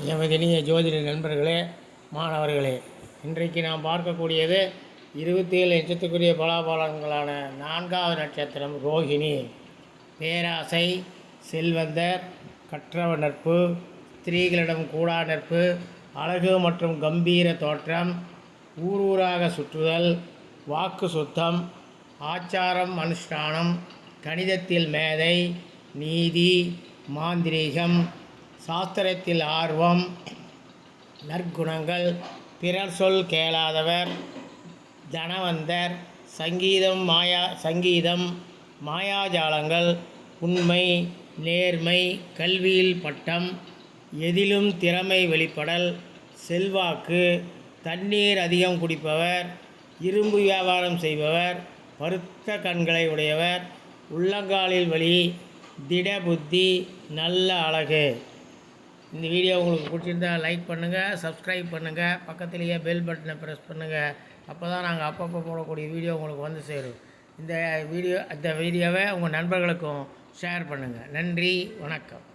எமது இனிய ஜோதிட நண்பர்களே, மாணவர்களே, இன்றைக்கு நாம் பார்க்கக்கூடியது 27 நட்சத்திரக்குரிய பலாபலன்களான 4வது நட்சத்திரம் ரோஹிணி. பேராசை, செல்வந்தர், கற்றவர் நட்பு, ஸ்திரீகளிடம் கூடா நட்பு, அழகு மற்றும் கம்பீர தோற்றம், ஊராக சுற்றுதல், வாக்கு சுத்தம், ஆச்சாரம் அனுஷ்டானம், கணிதத்தில் மேதை, நீதி, மாந்திரீகம், சாஸ்திரத்தில் ஆர்வம், நற்குணங்கள், பிறர் சொல் கேளாதவர், தனவந்தர், சங்கீதம், மாயாஜாலங்கள், உண்மை, நேர்மை, கல்வியில் பட்டம், எதிலும் திறமை வெளிப்படல், செல்வாக்கு, தண்ணீர் அதிகம் குடிப்பவர், இரும்பு வியாபாரம் செய்பவர், பருத்த கண்களை உடையவர், உள்ளங்காலில் வலி, திட புத்தி, நல்ல அழகு. இந்த வீடியோ உங்களுக்கு பிடிச்சிருந்தால் லைக் பண்ணுங்கள், சப்ஸ்கிரைப் பண்ணுங்கள், பக்கத்துலேயே பெல் பட்டனை ப்ரெஸ் பண்ணுங்கள். அப்போ தான் நாங்கள் அப்பப்போ போடக்கூடிய வீடியோ உங்களுக்கு வந்து சேரும். இந்த வீடியோவை உங்கள் நண்பர்களுக்கும் ஷேர் பண்ணுங்கள். நன்றி, வணக்கம்.